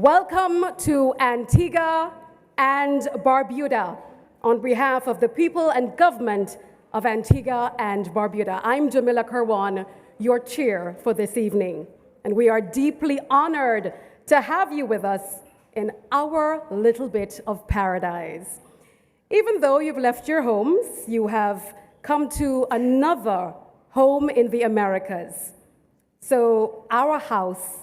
Welcome to Antigua and Barbuda on behalf of the people and government of Antigua and Barbuda. I'm Jamila Kirwan, your chair for this evening, and we are deeply honored to have you with us in our little bit of paradise. Even though you've left your homes, you have come to another home in the Americas. So our house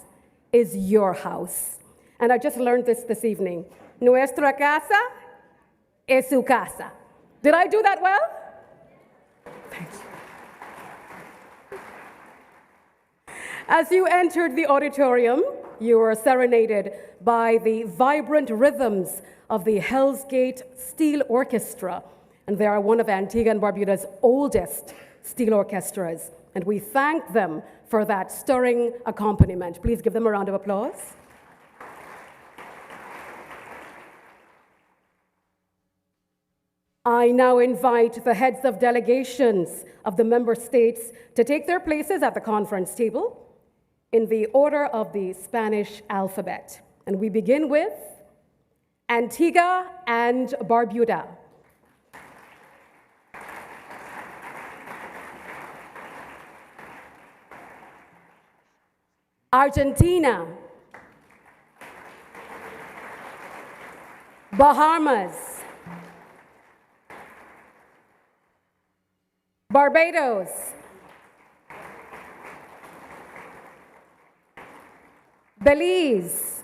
is your house. And I just learned this evening. Nuestra casa es su casa. Did I do that well? Thanks. As you entered the auditorium, you were serenaded by the vibrant rhythms of the Hell's Gate Steel Orchestra. And they are one of Antigua and Barbuda's oldest steel orchestras. And we thank them for that stirring accompaniment. Please give them a round of applause. I now invite the heads of delegations of the member states to take their places at the conference table in the order of the Spanish alphabet. And we begin with Antigua and Barbuda. Argentina. Bahamas. Barbados. Belize.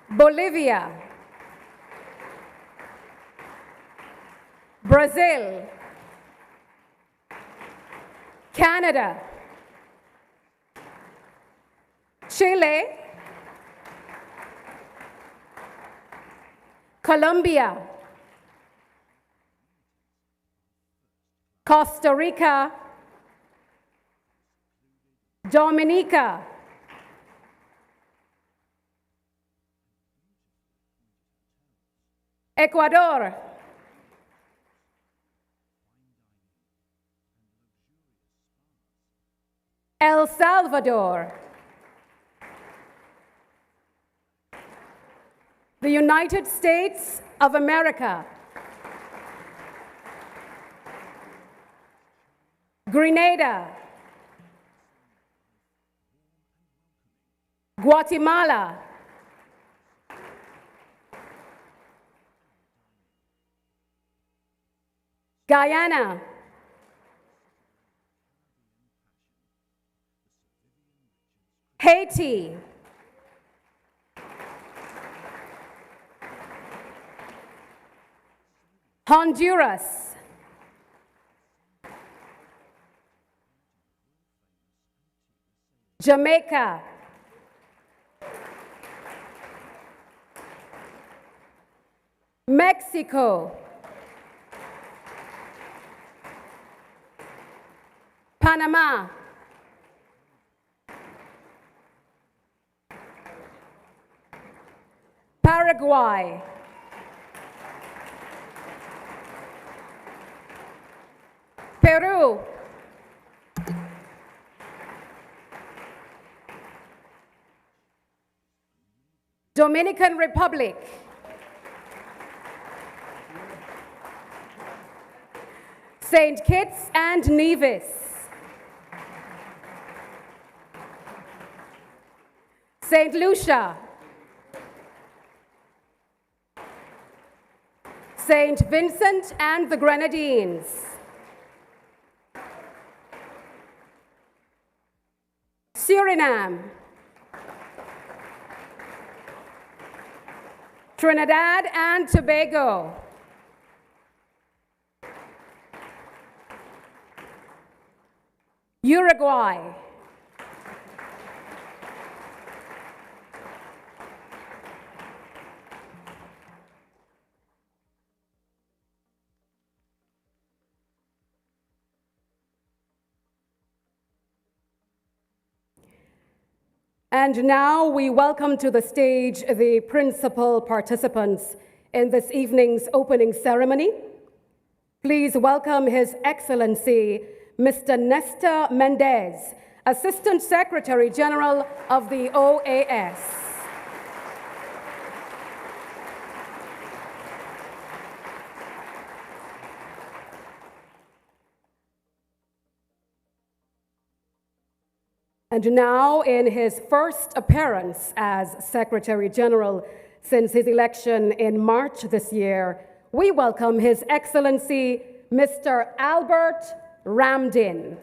Bolivia. Brazil. Canada. Chile. Colombia. Costa Rica, Dominica, Ecuador, El Salvador, the United States of America, Grenada, Guatemala, Guyana, Haiti, Honduras, Jamaica, Mexico, Panama, Paraguay, Peru, Dominican Republic, St. Kitts and Nevis, St. Lucia, St. Vincent and the Grenadines, Suriname, Trinidad and Tobago, Uruguay, and now we welcome to the stage the principal participants in this evening's opening ceremony. Please welcome His Excellency, Mr. Nestor Mendez, Assistant Secretary General of the OAS. And now, in his first appearance as Secretary General since his election in March this year, we welcome His Excellency Mr. Albert Ramdin.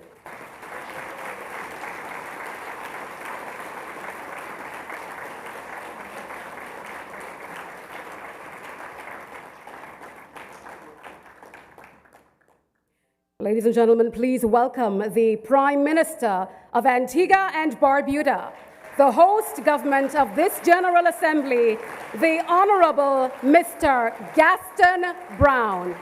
Ladies and gentlemen, please welcome the Prime Minister of Antigua and Barbuda, the host government of this General Assembly, the Honorable Mr. Gaston Brown.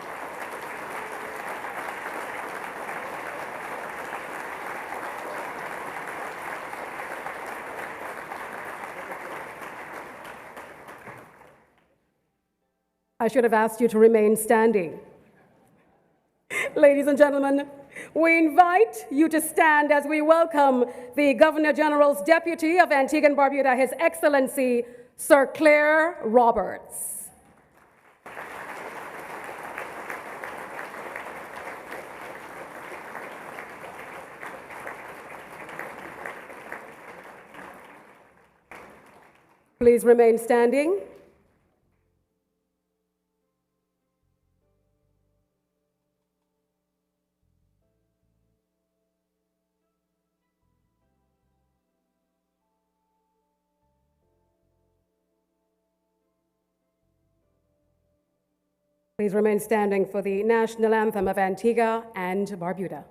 I should have asked you to remain standing. Ladies and gentlemen, we invite you to stand as we welcome the Governor General's Deputy of Antigua and Barbuda, His Excellency Sir Claire Roberts. Please remain standing. Please remain standing for the national anthem of Antigua and Barbuda.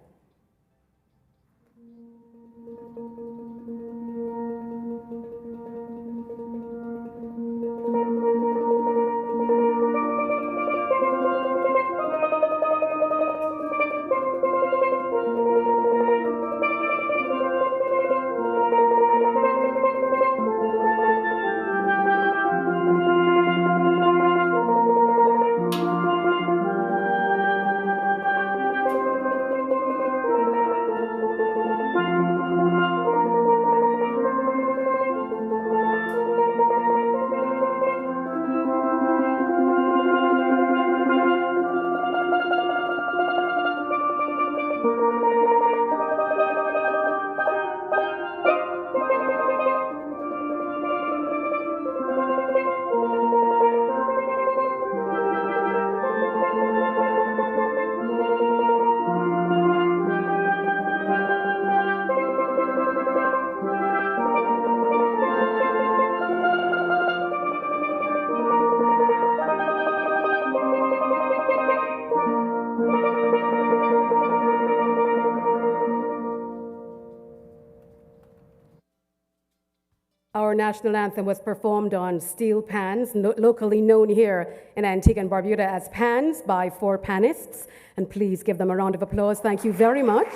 Our national anthem was performed on steel pans, locally known here in Antigua and Barbuda as pans, by 4 panists. And please give them a round of applause. Thank you very much.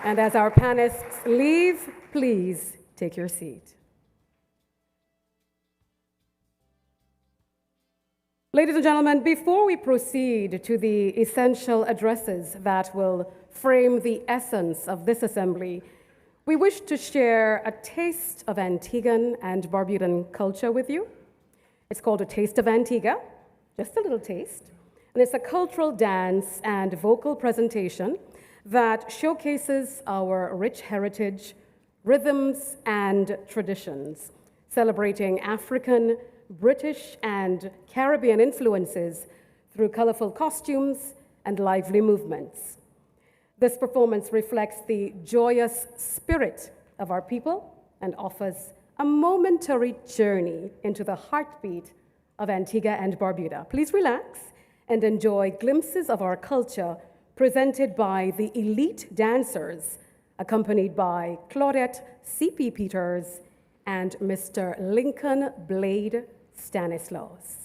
And as our panists leave, please take your seat. Ladies and gentlemen, before we proceed to the essential addresses that will frame the essence of this assembly, we wish to share a taste of Antiguan and Barbudan culture with you. It's called A Taste of Antigua, just a little taste. And it's a cultural dance and vocal presentation that showcases our rich heritage, rhythms, and traditions, celebrating African, British, and Caribbean influences through colorful costumes and lively movements. This performance reflects the joyous spirit of our people and offers a momentary journey into the heartbeat of Antigua and Barbuda. Please relax and enjoy glimpses of our culture presented by the elite dancers, accompanied by Claudette C.P. Peters and Mr. Lincoln Blade Stanislaus.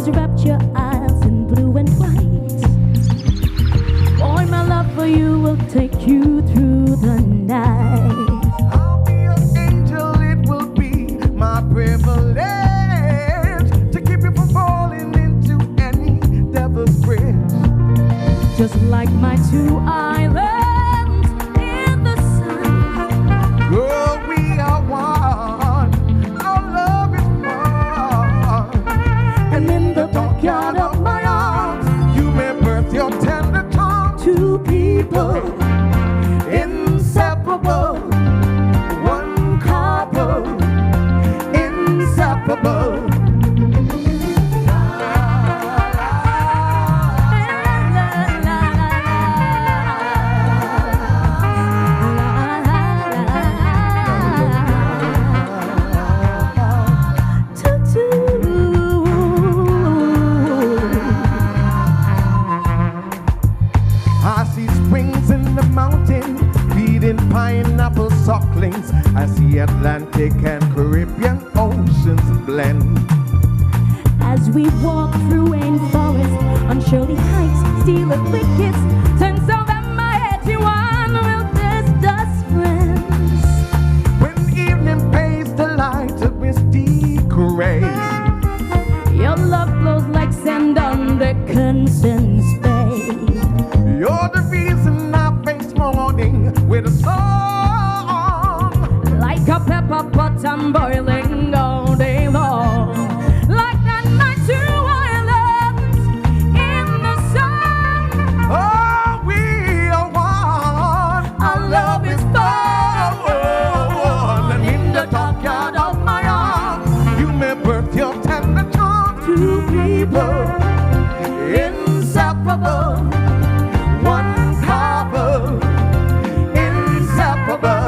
Those rapture eyes in blue and white. Boy, my love for you will take you through the night. I'll be your angel, it will be my privilege to keep you from falling into any devil's bridge. Just like my two islands in the sun. Girl, we are one. Our love is one. And in the backyard of my arms, you may birth your tender charm. Two people Inseparable, one couple, inseparable. I see springs in the mountain feeding pineapple sucklings. I see Atlantic and Caribbean oceans blend. As we walk through rainforest on Shirley Heights, steal a quick kiss, turns out that my head to one will just friends. When evening pays the light of misty gray, Your love flows like sand on the Conscience Bay. you're the reason I face morning with a song. Like a pepper pot, I'm boiling all day long. Like that night two islands in the sun. Oh, we are one. Our love is fun. And in the darkyard of my arms, you may birth your tender charm. Two people Inseparable, one couple, inseparable.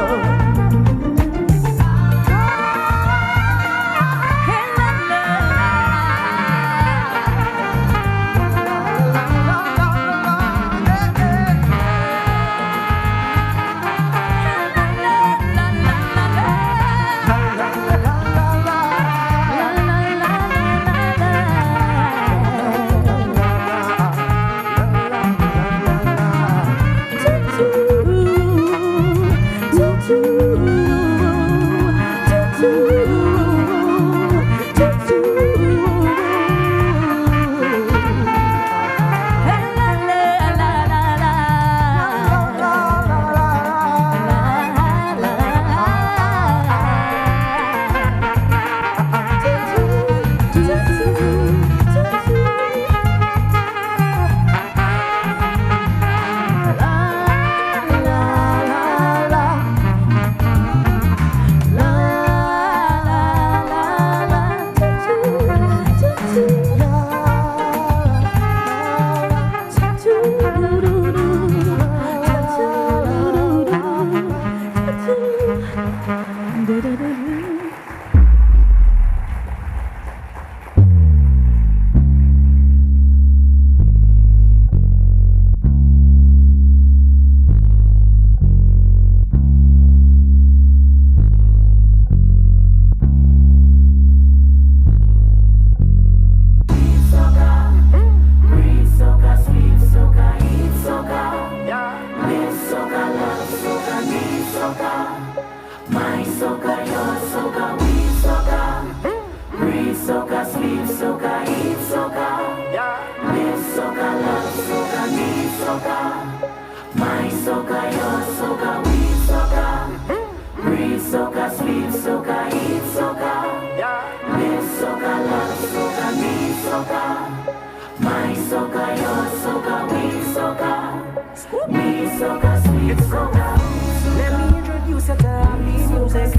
Let me introduce you to happy music.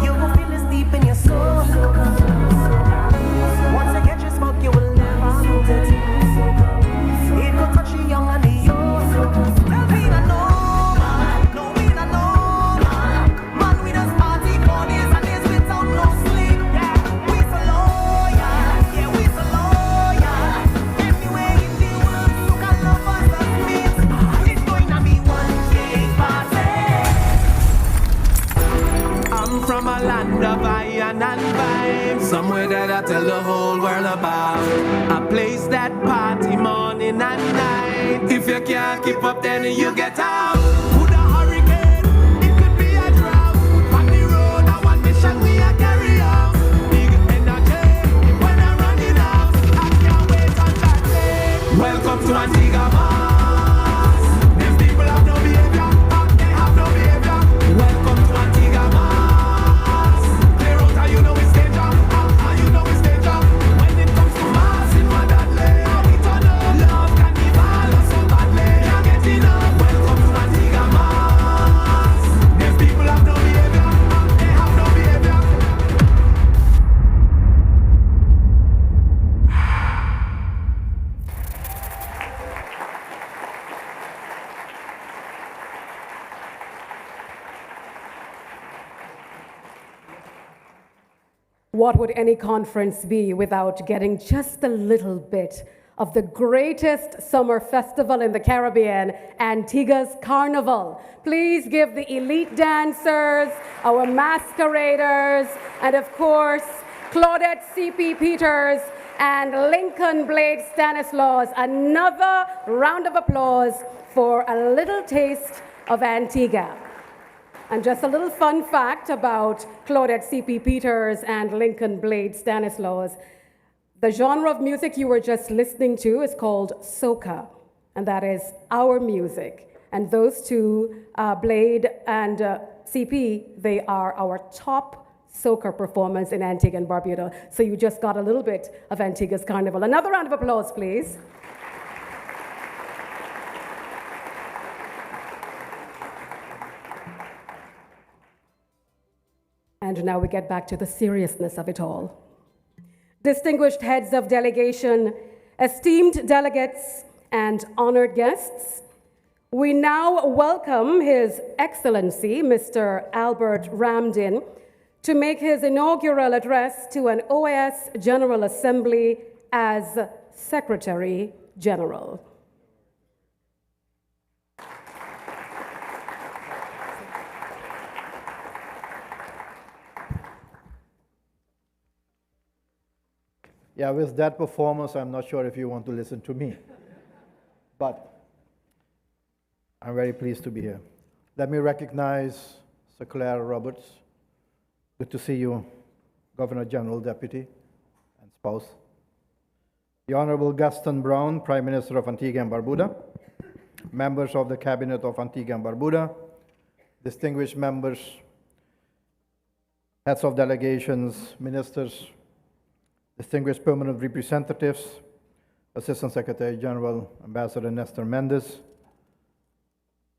You will feel this deep in your soul. Once I get you smoke, you will never lose it. It could touch you young and the old. Tell me I know, no we not know. Man, we just party for days and days without no sleep. We so loyal, yeah we so loyal. Anywhere in the world, so can love us as meet. It's going to be one. tell the whole world about. A place that party morning and night. If you can't keep up, then you get out. Could a hurricane, it could be a drought. On the road, I want mission we a carry out. Big energy when I'm running out. I can't wait on that day. Welcome to Antigua, Mars. These people have no behavior, they have no behavior. Welcome to Antigua, Mars. Clear out, how you know it's danger, how you know it's danger. When it comes to Mars, in my dad lane, we turn up. Love can devour us so badly. Can't get enough. Welcome to Antigua, Mars. These people have no behavior, they have no behavior. What would any conference be without getting just a little bit of the greatest summer festival in the Caribbean, Antigua's Carnival? Please give the elite dancers, our masqueraders, and of course, Claudette C.P. Peters and Lincoln Blade Stanislaus another round of applause for a little taste of Antigua. And just a little fun fact about Claudette C.P. Peters and Lincoln Blade Stanislaus. The genre of music you were just listening to is called soca, and that is our music. And those two, Blade and CP, they are our top soca performers in Antigua and Barbuda. So you just got a little bit of Antigua's Carnival. Another round of applause, please. And now we get back to the seriousness of it all. Distinguished heads of delegation, esteemed delegates, and honored guests, we now welcome His Excellency, Mr. Albert Ramdin, to make his inaugural address to an OAS General Assembly as Secretary General. Yeah, with that performance, I'm not sure if you want to listen to me. But I'm very pleased to be here. Let me recognize Sir Claire Roberts. Good to see you, Governor General Deputy and spouse. The Honorable Gaston Brown, Prime Minister of Antigua and Barbuda. Members of the Cabinet of Antigua and Barbuda. Distinguished members, heads of delegations, ministers, distinguished permanent representatives, Assistant Secretary General Ambassador Nestor Mendes,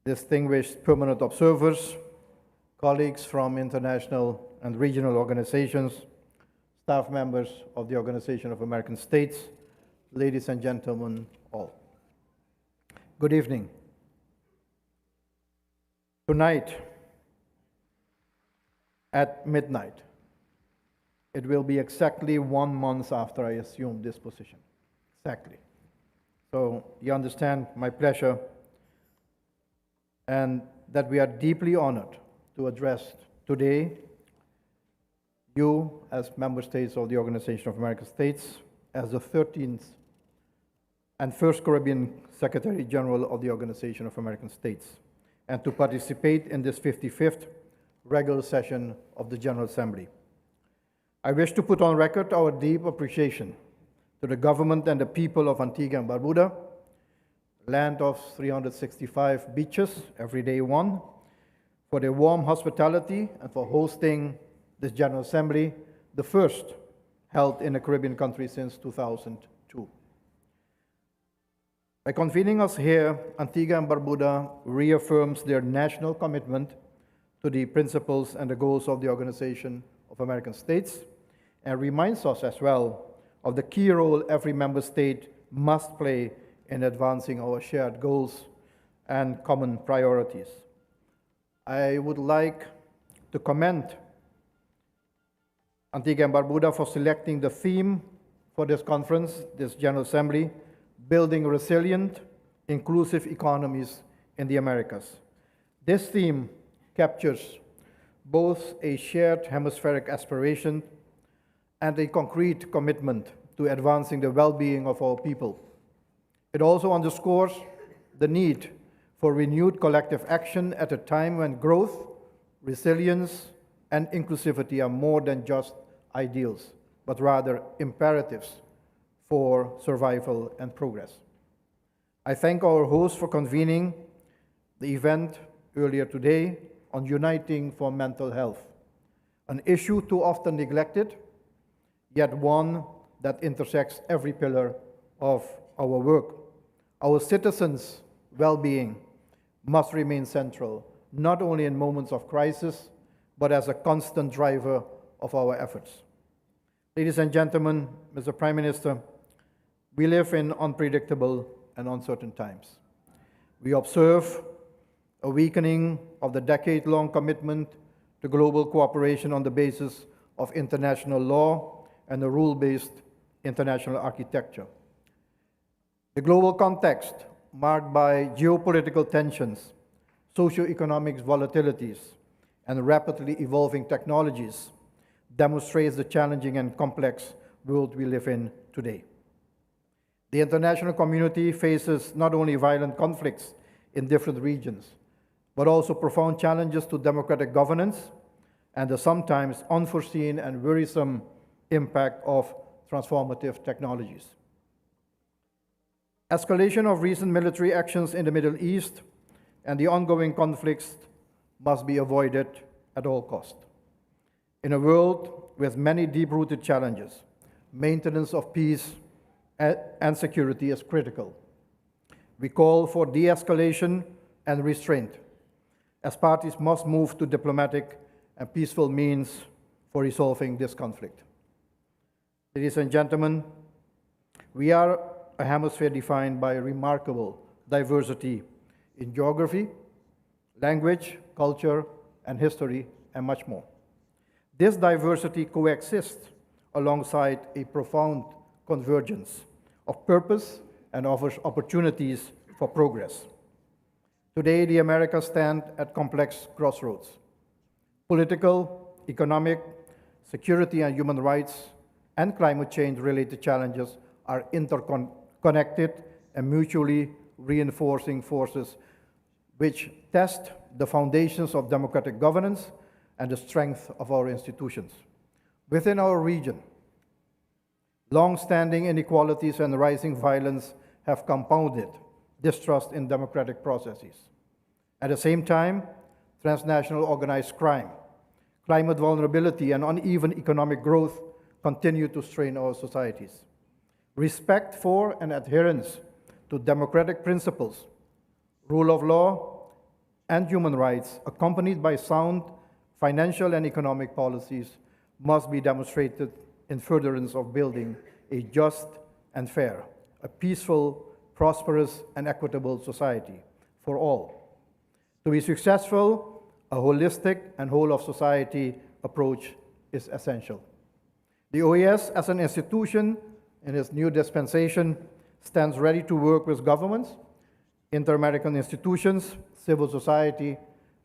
distinguished permanent observers, colleagues from international and regional organizations, staff members of the Organization of American States, ladies and gentlemen all. Good evening. Tonight, at midnight, it will be exactly 1 month after I assumed this position. Exactly. So you understand my pleasure and that we are deeply honored to address today you as member states of the Organization of American States as the 13th and first Caribbean Secretary General of the Organization of American States, and to participate in this 55th regular session of the General Assembly. I wish to put on record our deep appreciation to the government and the people of Antigua and Barbuda, land of 365 beaches, everyday one, for their warm hospitality and for hosting this General Assembly, the first held in a Caribbean country since 2002. By convening us here, Antigua and Barbuda reaffirms their national commitment to the principles and the goals of the Organization of American States, and reminds us as well of the key role every member state must play in advancing our shared goals and common priorities. I would like to commend Antigua and Barbuda for selecting the theme for this conference, this General Assembly, Building Resilient, Inclusive Economies in the Americas. This theme captures both a shared hemispheric aspiration and a concrete commitment to advancing the well-being of our people. It also underscores the need for renewed collective action at a time when growth, resilience, and inclusivity are more than just ideals, but rather imperatives for survival and progress. I thank our host for convening the event earlier today on Uniting for Mental Health, an issue too often neglected, yet one that intersects every pillar of our work. Our citizens' well-being must remain central, not only in moments of crisis, but as a constant driver of our efforts. Ladies and gentlemen, Mr. Prime Minister, we live in unpredictable and uncertain times. We observe a weakening of the decade-long commitment to global cooperation on the basis of international law and a rule-based international architecture. The global context, marked by geopolitical tensions, socioeconomic volatilities, and rapidly evolving technologies, demonstrates the challenging and complex world we live in today. The international community faces not only violent conflicts in different regions, but also profound challenges to democratic governance and the sometimes unforeseen and worrisome impact of transformative technologies. Escalation of recent military actions in the Middle East and the ongoing conflicts must be avoided at all costs. In a world with many deep-rooted challenges, maintenance of peace and security is critical. We call for de-escalation and restraint, as parties must move to diplomatic and peaceful means for resolving this conflict. Ladies and gentlemen, we are a hemisphere defined by remarkable diversity in geography, language, culture, and history, and much more. This diversity coexists alongside a profound convergence of purpose and offers opportunities for progress. Today, the Americas stand at complex crossroads. Political, economic, security and human rights, and climate change-related challenges are interconnected and mutually reinforcing forces which test the foundations of democratic governance and the strength of our institutions. Within our region, long-standing inequalities and rising violence have compounded distrust in democratic processes. At the same time, transnational organized crime, climate vulnerability, and uneven economic growth continue to strain our societies. Respect for and adherence to democratic principles, rule of law, and human rights, accompanied by sound financial and economic policies, must be demonstrated in furtherance of building a just and fair, a peaceful, prosperous, and equitable society for all. To be successful, a holistic and whole-of-society approach is essential. The OAS, as an institution in its new dispensation, stands ready to work with governments, inter-American institutions, civil society,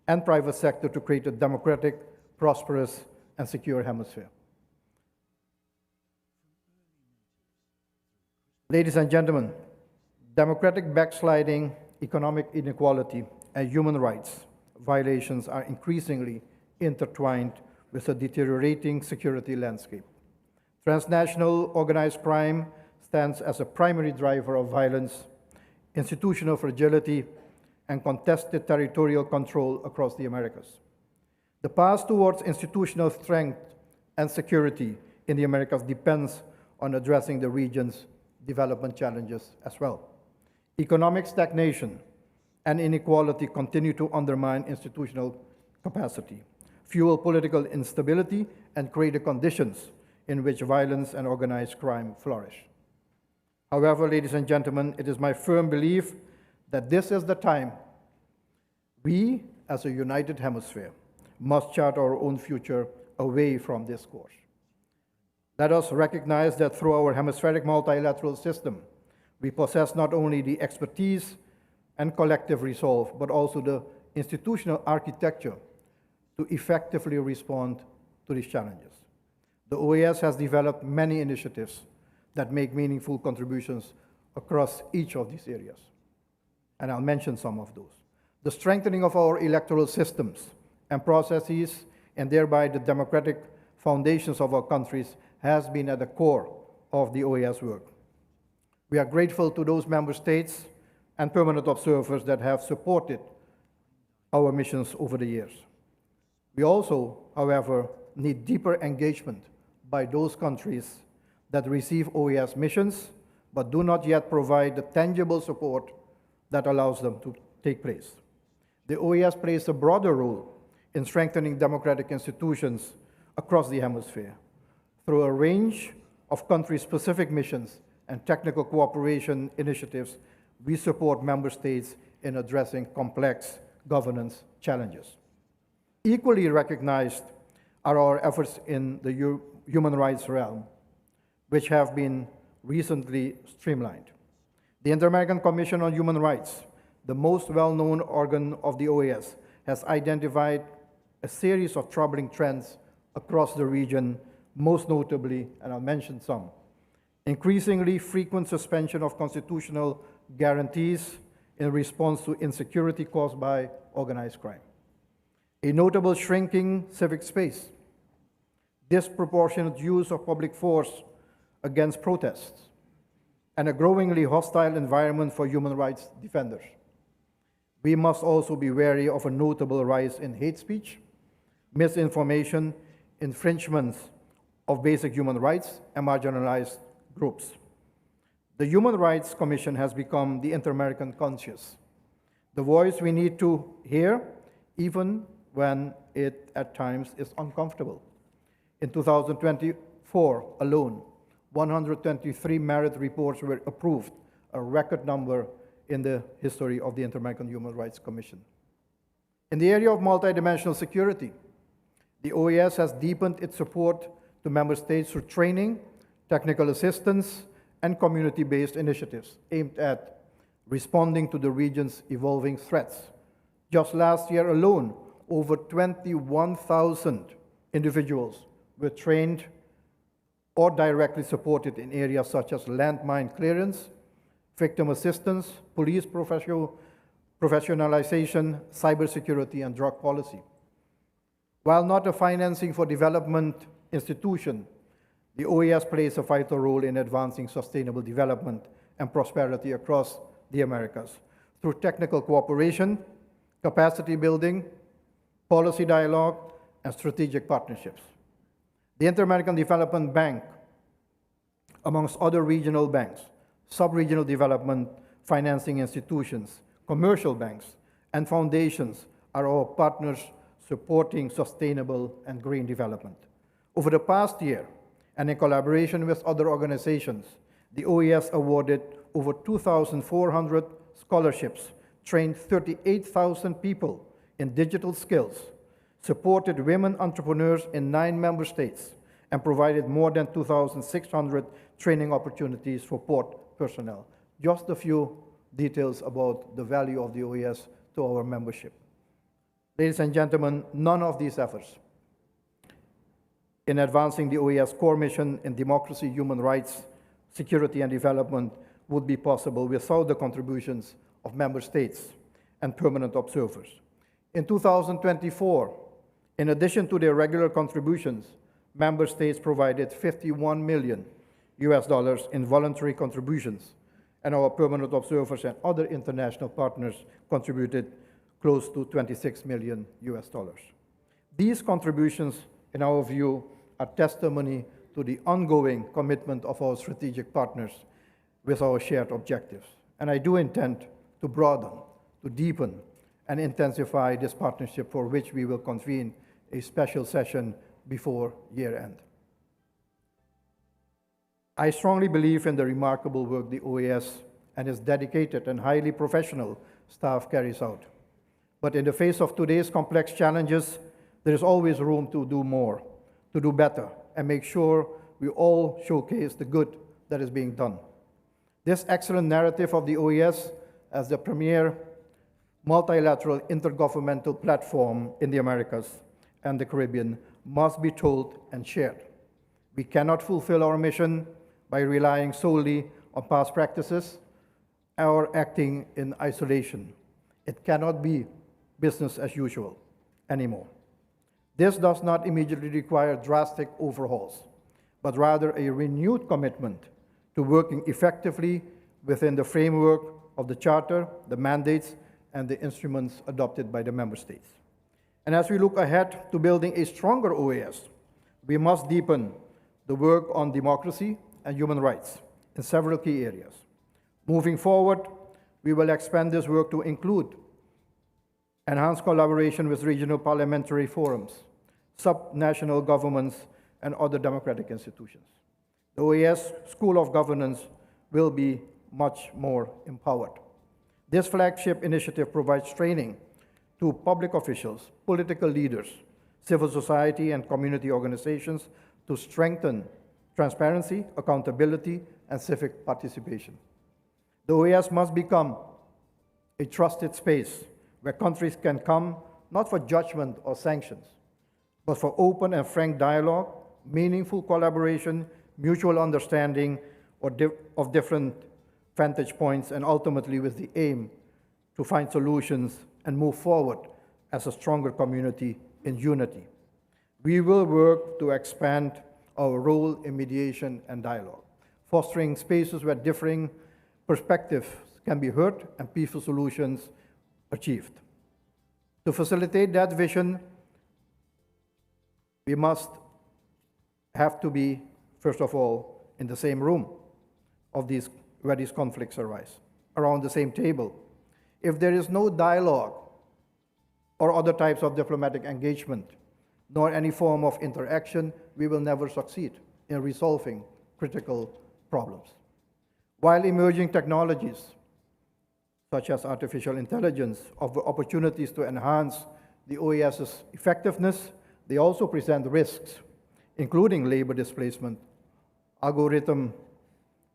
and private sector to create a democratic, prosperous, and secure hemisphere. Ladies and gentlemen, democratic backsliding, economic inequality, and human rights violations are increasingly intertwined with a deteriorating security landscape. Transnational organized crime stands as a primary driver of violence, institutional fragility, and contested territorial control across the Americas. The path towards institutional strength and security in the Americas depends on addressing the region's development challenges as well. Economic stagnation and inequality continue to undermine institutional capacity, fuel political instability, and create the conditions in which violence and organized crime flourish. However, ladies and gentlemen, it is my firm belief that this is the time we, as a united hemisphere, must chart our own future away from this course. Let us recognize that through our hemispheric multilateral system, we possess not only the expertise and collective resolve, but also the institutional architecture to effectively respond to these challenges. The OAS has developed many initiatives that make meaningful contributions across each of these areas. And I'll mention some of those. The strengthening of our electoral systems and processes, and thereby the democratic foundations of our countries, has been at the core of the OAS work. We are grateful to those member states and permanent observers that have supported our missions over the years. We also, however, need deeper engagement by those countries that receive OAS missions but do not yet provide the tangible support that allows them to take place. The OAS plays a broader role in strengthening democratic institutions across the hemisphere. Through a range of country-specific missions and technical cooperation initiatives, we support member states in addressing complex governance challenges. Equally recognized are our efforts in the human rights realm, which have been recently streamlined. The Inter-American Commission on Human Rights, the most well-known organ of the OAS, has identified a series of troubling trends across the region, most notably, and I'll mention some, increasingly frequent suspension of constitutional guarantees in response to insecurity caused by organized crime, a notable shrinking civic space, disproportionate use of public force against protests, and a growingly hostile environment for human rights defenders. We must also be wary of a notable rise in hate speech, misinformation, infringements of basic human rights, and marginalized groups. The Human Rights Commission has become the Inter-American conscience, the voice we need to hear, even when it at times is uncomfortable. In 2024 alone, 123 merit reports were approved, a record number in the history of the Inter-American Human Rights Commission. In the area of multidimensional security, the OAS has deepened its support to member states through training, technical assistance, and community-based initiatives aimed at responding to the region's evolving threats. Just last year alone, over 21,000 individuals were trained or directly supported in areas such as landmine clearance, victim assistance, police professionalization, cybersecurity, and drug policy. While not a financing for development institution, the OAS plays a vital role in advancing sustainable development and prosperity across the Americas through technical cooperation, capacity building, policy dialogue, and strategic partnerships. The Inter-American Development Bank, amongst other regional banks, sub-regional development financing institutions, commercial banks, and foundations are our partners supporting sustainable and green development. Over the past year, and in collaboration with other organizations, the OAS awarded over 2,400 scholarships, trained 38,000 people in digital skills, supported women entrepreneurs in 9 member states, and provided more than 2,600 training opportunities for port personnel. Just a few details about the value of the OAS to our membership. Ladies and gentlemen, none of these efforts in advancing the OAS core mission in democracy, human rights, security, and development would be possible without the contributions of member states and permanent observers. In 2024, in addition to their regular contributions, member states provided $51 million in voluntary contributions, and our permanent observers and other international partners contributed close to $26 million. These contributions, in our view, are testimony to the ongoing commitment of our strategic partners with our shared objectives. And I do intend to broaden, to deepen, and intensify this partnership, for which we will convene a special session before year end. I strongly believe in the remarkable work the OAS and its dedicated and highly professional staff carries out. But in the face of today's complex challenges, there is always room to do more, to do better, and make sure we all showcase the good that is being done. This excellent narrative of the OAS as the premier multilateral intergovernmental platform in the Americas and the Caribbean must be told and shared. We cannot fulfill our mission by relying solely on past practices or acting in isolation. It cannot be business as usual anymore. This does not immediately require drastic overhauls, but rather a renewed commitment to working effectively within the framework of the Charter, the mandates, and the instruments adopted by the Member States. And as we look ahead to building a stronger OAS, we must deepen the work on democracy and human rights in several key areas. Moving forward, we will expand this work to include enhanced collaboration with regional parliamentary forums, subnational governments, and other democratic institutions. The OAS School of Governance will be much more empowered. This flagship initiative provides training to public officials, political leaders, civil society, and community organizations to strengthen transparency, accountability, and civic participation. The OAS must become a trusted space where countries can come not for judgment or sanctions, but for open and frank dialogue, meaningful collaboration, mutual understanding of different vantage points, and ultimately with the aim to find solutions and move forward as a stronger community in unity. We will work to expand our role in mediation and dialogue, fostering spaces where differing perspectives can be heard and peaceful solutions achieved. To facilitate that vision, we must have to be, first of all, in the same room where these conflicts arise, around the same table. If there is no dialogue or other types of diplomatic engagement, nor any form of interaction, we will never succeed in resolving critical problems. While emerging technologies, such as artificial intelligence, offer opportunities to enhance the OAS's effectiveness, they also present risks, including labor displacement, algorithm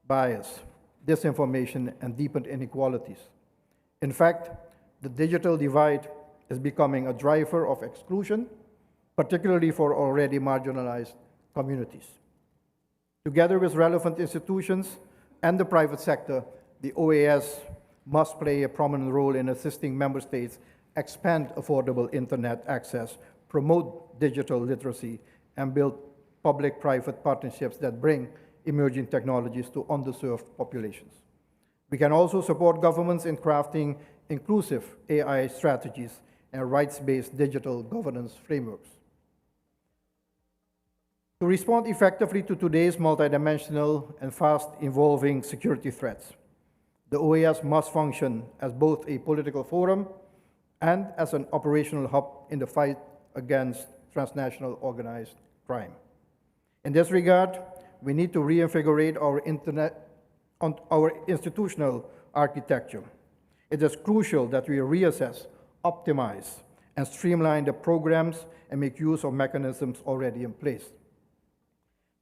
bias, disinformation, and deepened inequalities. In fact, the digital divide is becoming a driver of exclusion, particularly for already marginalized communities. Together with relevant institutions and the private sector, the OAS must play a prominent role in assisting member states expand affordable internet access, promote digital literacy, and build public-private partnerships that bring emerging technologies to underserved populations. We can also support governments in crafting inclusive AI strategies and rights-based digital governance frameworks. To respond effectively to today's multidimensional and fast-evolving security threats, the OAS must function as both a political forum and as an operational hub in the fight against transnational organized crime. In this regard, we need to reinvigorate our institutional architecture. It is crucial that we reassess, optimize, and streamline the programs and make use of mechanisms already in place.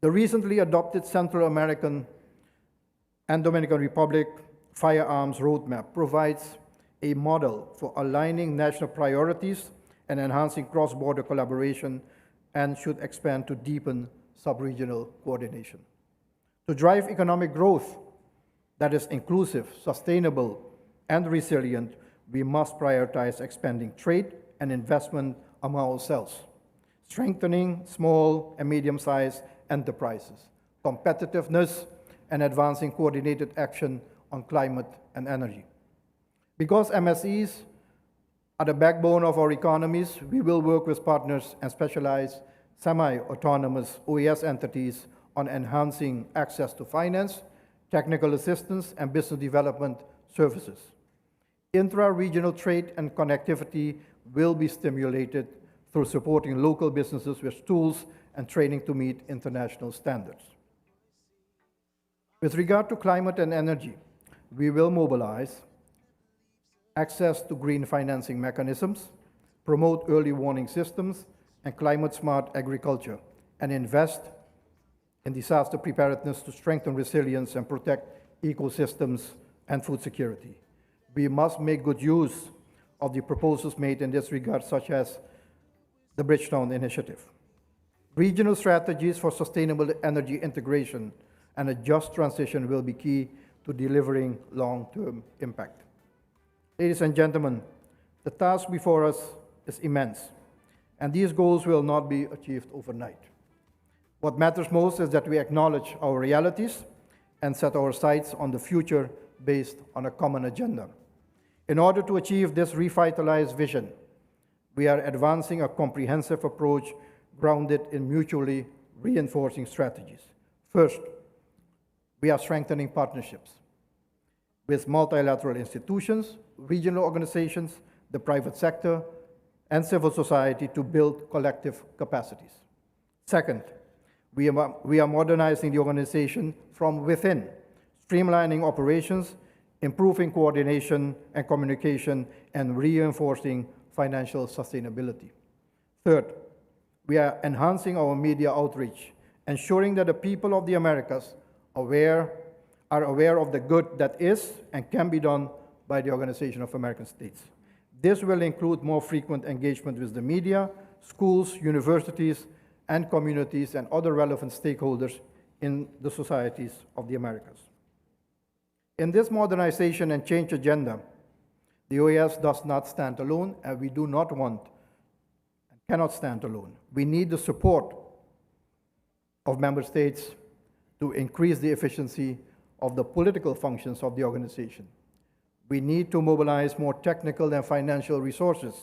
The recently adopted Central American and Dominican Republic Firearms Roadmap provides a model for aligning national priorities and enhancing cross-border collaboration, and should expand to deepen sub-regional coordination. To drive economic growth that is inclusive, sustainable, and resilient, we must prioritize expanding trade and investment among ourselves, strengthening small and medium-sized enterprises, competitiveness, and advancing coordinated action on climate and energy. Because MSEs are the backbone of our economies, we will work with partners and specialized semi-autonomous OAS entities on enhancing access to finance, technical assistance, and business development services. Intra-regional trade and connectivity will be stimulated through supporting local businesses with tools and training to meet international standards. With regard to climate and energy, we will mobilize access to green financing mechanisms, promote early warning systems and climate-smart agriculture, and invest in disaster preparedness to strengthen resilience and protect ecosystems and food security. We must make good use of the proposals made in this regard, such as the Bridgetown Initiative. Regional strategies for sustainable energy integration and a just transition will be key to delivering long-term impact. Ladies and gentlemen, the task before us is immense, and these goals will not be achieved overnight. What matters most is that we acknowledge our realities and set our sights on the future based on a common agenda. In order to achieve this revitalized vision, we are advancing a comprehensive approach grounded in mutually reinforcing strategies. First, we are strengthening partnerships with multilateral institutions, regional organizations, the private sector, and civil society to build collective capacities. Second, we are modernizing the organization from within, streamlining operations, improving coordination and communication, and reinforcing financial sustainability. Third, we are enhancing our media outreach, ensuring that the people of the Americas are aware of the good that is and can be done by the Organization of American States. This will include more frequent engagement with the media, schools, universities, and communities and other relevant stakeholders in the societies of the Americas. In this modernization and change agenda, the OAS does not stand alone, and we do not want and cannot stand alone. We need the support of member states to increase the efficiency of the political functions of the organization. We need to mobilize more technical and financial resources,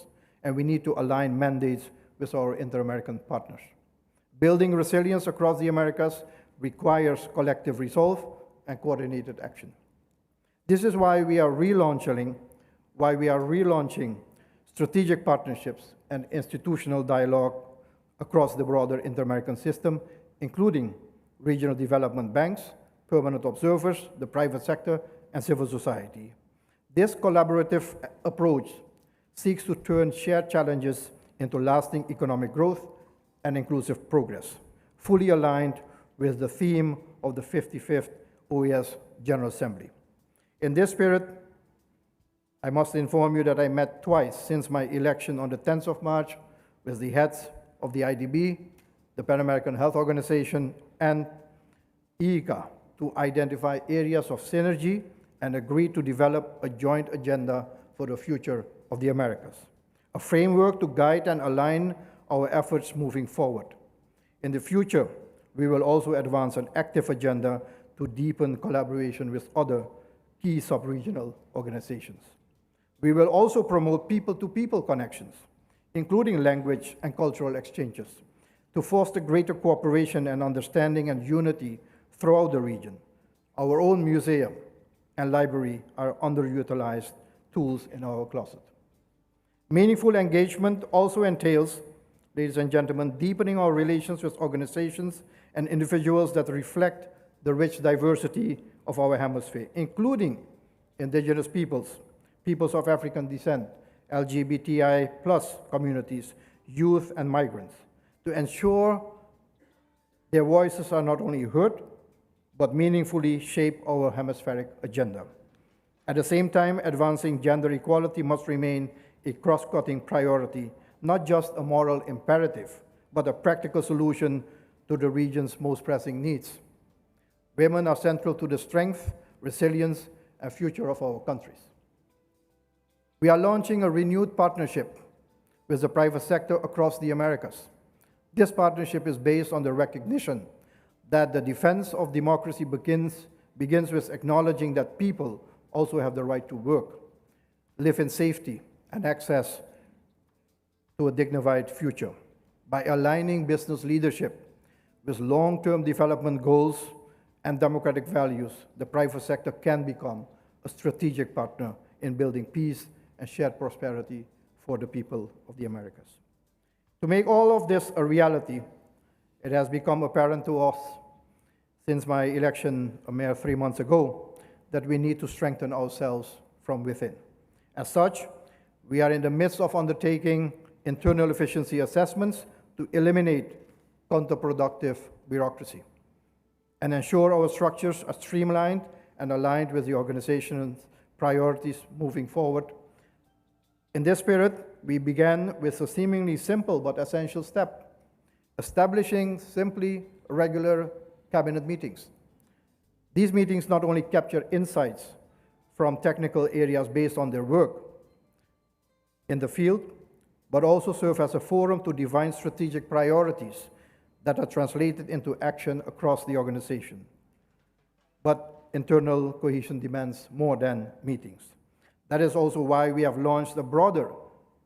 and we need to align mandates with our inter-American partners. Building resilience across the Americas requires collective resolve and coordinated action. This is why we are relaunching strategic partnerships and institutional dialogue across the broader inter-American system, including regional development banks, permanent observers, the private sector, and civil society. This collaborative approach seeks to turn shared challenges into lasting economic growth and inclusive progress, fully aligned with the theme of the 55th OAS General Assembly. In this spirit, I must inform you that I met twice since my election on the 10th of March with the heads of the IDB, the Pan American Health Organization, and IICA to identify areas of synergy and agree to develop a joint agenda for the future of the Americas, a framework to guide and align our efforts moving forward. In the future, we will also advance an active agenda to deepen collaboration with other key sub-regional organizations. We will also promote people-to-people connections, including language and cultural exchanges, to foster greater cooperation and understanding and unity throughout the region. Our own museum and library are underutilized tools in our closet. Meaningful engagement also entails, ladies and gentlemen, deepening our relations with organizations and individuals that reflect the rich diversity of our hemisphere, including indigenous peoples, peoples of African descent, LGBTI+ communities, youth, and migrants, to ensure their voices are not only heard, but meaningfully shape our hemispheric agenda. At the same time, advancing gender equality must remain a cross-cutting priority, not just a moral imperative, but a practical solution to the region's most pressing needs. Women are central to the strength, resilience, and future of our countries. We are launching a renewed partnership with the private sector across the Americas. This partnership is based on the recognition that the defense of democracy begins with acknowledging that people also have the right to work, live in safety, and access to a dignified future. By aligning business leadership with long-term development goals and democratic values, the private sector can become a strategic partner in building peace and shared prosperity for the people of the Americas. To make all of this a reality, it has become apparent to us since my election a mere 3 months ago that we need to strengthen ourselves from within. As such, we are in the midst of undertaking internal efficiency assessments to eliminate counterproductive bureaucracy and ensure our structures are streamlined and aligned with the organization's priorities moving forward. In this spirit, we began with a seemingly simple but essential step, establishing simply regular cabinet meetings. These meetings not only capture insights from technical areas based on their work in the field, but also serve as a forum to define strategic priorities that are translated into action across the organization. But internal cohesion demands more than meetings. That is also why we have launched a broader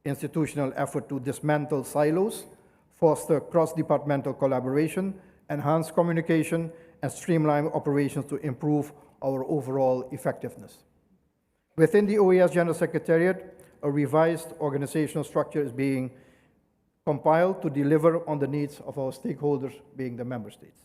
institutional effort to dismantle silos, foster cross-departmental collaboration, enhance communication, and streamline operations to improve our overall effectiveness. Within the OAS General Secretariat, a revised organizational structure is being compiled to deliver on the needs of our stakeholders, being the member states.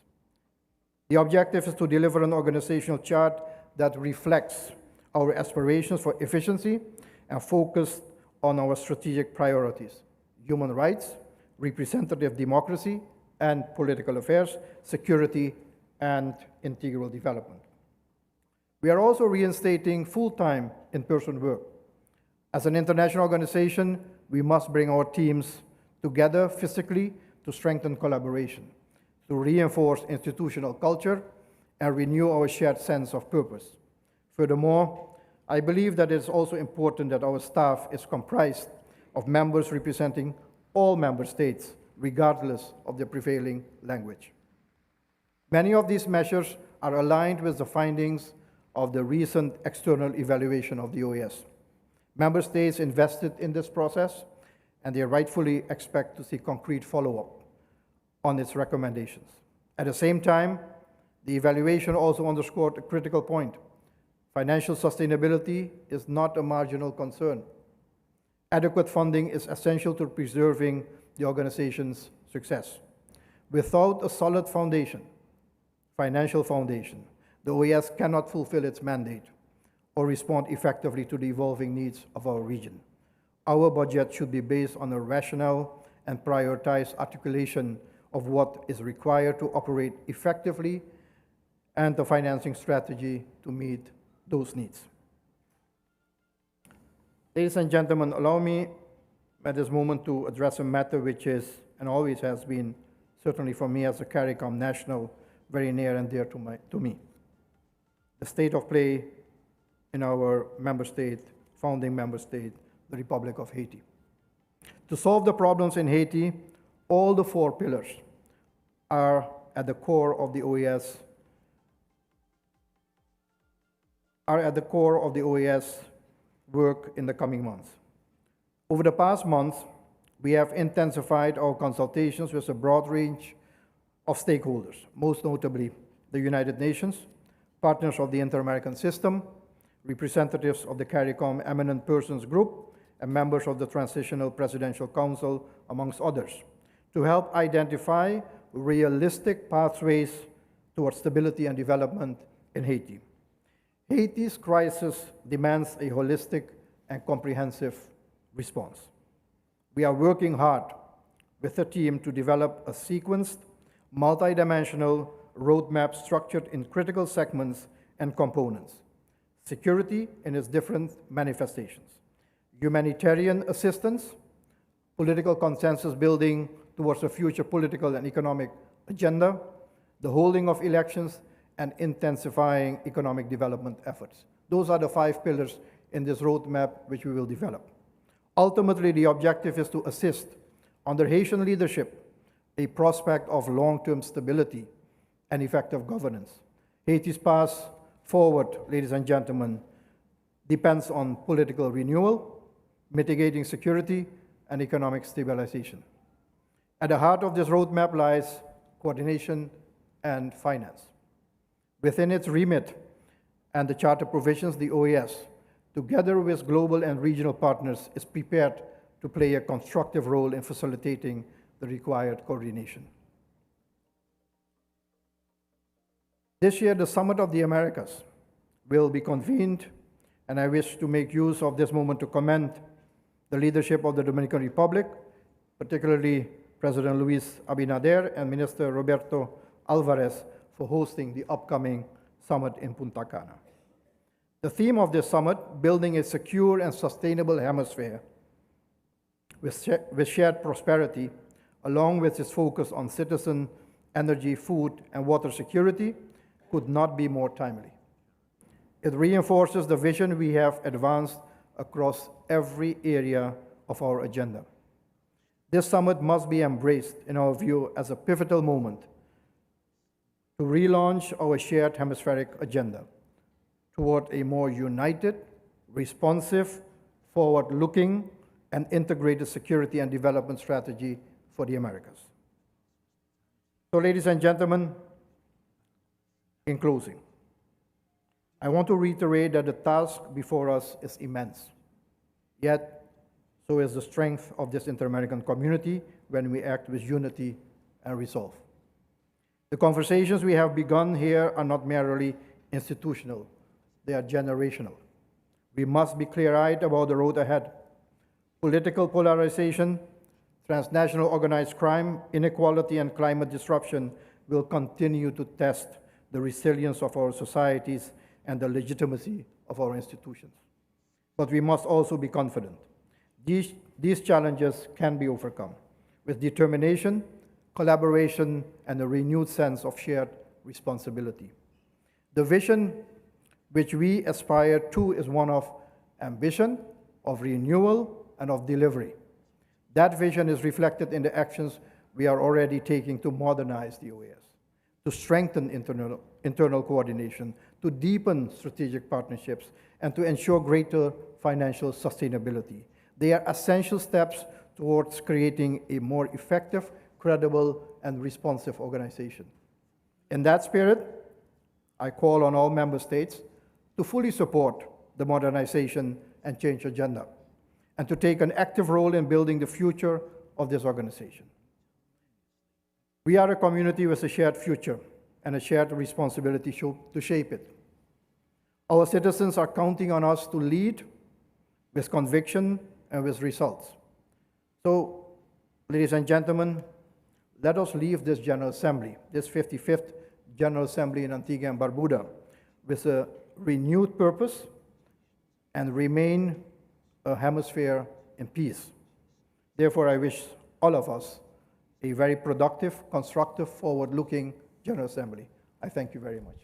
The objective is to deliver an organizational chart that reflects our aspirations for efficiency and focus on our strategic priorities: human rights, representative democracy and political affairs, security, and integral development. We are also reinstating full-time in-person work. As an international organization, we must bring our teams together physically to strengthen collaboration, to reinforce institutional culture, and renew our shared sense of purpose. Furthermore, I believe that it is also important that our staff is comprised of members representing all member states, regardless of the prevailing language. Many of these measures are aligned with the findings of the recent external evaluation of the OAS. Member states invested in this process, and they rightfully expect to see concrete follow-up on its recommendations. At the same time, the evaluation also underscored a critical point. Financial sustainability is not a marginal concern. Adequate funding is essential to preserving the organization's success. Without a solid foundation, financial foundation, the OAS cannot fulfill its mandate or respond effectively to the evolving needs of our region. Our budget should be based on a rational and prioritized articulation of what is required to operate effectively and the financing strategy to meet those needs. Ladies and gentlemen, allow me at this moment to address a matter which is and always has been, certainly for me as a CARICOM national, very near and dear to me. The state of play in our member state, founding member state, the Republic of Haiti. To solve the problems in Haiti, all the four pillars are at the core of the OAS, work in the coming months. Over the past months, we have intensified our consultations with a broad range of stakeholders, most notably the United Nations, partners of the Inter-American System, representatives of the CARICOM Eminent Persons Group, and members of the Transitional Presidential Council, amongst others, to help identify realistic pathways towards stability and development in Haiti. Haiti's crisis demands a holistic and comprehensive response. We are working hard with the team to develop a sequenced, multidimensional roadmap structured in critical segments and components: security in its different manifestations, humanitarian assistance, political consensus building towards a future political and economic agenda, the holding of elections, and intensifying economic development efforts. Those are the 5 pillars in this roadmap which we will develop. Ultimately, the objective is to assist, under Haitian leadership, a prospect of long-term stability and effective governance. Haiti's path forward, ladies and gentlemen, depends on political renewal, mitigating security, and economic stabilization. At the heart of this roadmap lies coordination and finance. Within its remit and the Charter provisions, the OAS, together with global and regional partners, is prepared to play a constructive role in facilitating the required coordination. This year, the Summit of the Americas will be convened, and I wish to make use of this moment to commend the leadership of the Dominican Republic, particularly President Luis Abinader and Minister Roberto Alvarez, for hosting the upcoming summit in Punta Cana. The theme of this summit, building a secure and sustainable hemisphere with shared prosperity, along with its focus on citizen, energy, food, and water security, could not be more timely. It reinforces the vision we have advanced across every area of our agenda. This summit must be embraced, in our view, as a pivotal moment to relaunch our shared hemispheric agenda toward a more united, responsive, forward-looking, and integrated security and development strategy for the Americas. So, ladies and gentlemen, in closing, I want to reiterate that the task before us is immense. Yet, so is the strength of this inter-American community when we act with unity and resolve. The conversations we have begun here are not merely institutional, they are generational. We must be clear-eyed about the road ahead. Political polarization, transnational organized crime, inequality, and climate disruption will continue to test the resilience of our societies and the legitimacy of our institutions. But we must also be confident. These challenges can be overcome with determination, collaboration, and a renewed sense of shared responsibility. The vision which we aspire to is one of ambition, of renewal, and of delivery. That vision is reflected in the actions we are already taking to modernize the OAS, to strengthen internal coordination, to deepen strategic partnerships, and to ensure greater financial sustainability. They are essential steps towards creating a more effective, credible, and responsive organization. In that spirit, I call on all member states to fully support the modernization and change agenda, and to take an active role in building the future of this organization. We are a community with a shared future and a shared responsibility to shape it. Our citizens are counting on us to lead with conviction and with results. So, ladies and gentlemen, let us leave this General Assembly, this 55th General Assembly in Antigua and Barbuda, with a renewed purpose and remain a hemisphere in peace. Therefore, I wish all of us a very productive, constructive, forward-looking General Assembly. I thank you very much.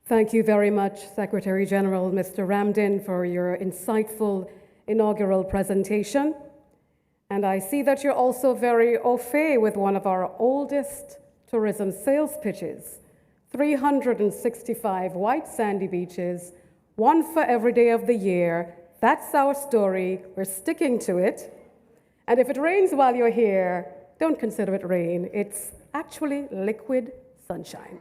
Thank you very much, Secretary General Mr. Ramdin, for your insightful inaugural presentation. And I see that you're also very au fait with one of our oldest tourism sales pitches. 365 white sandy beaches, one for every day of the year. That's our story. We're sticking to it. And if it rains while you're here, don't consider it rain. It's actually liquid sunshine.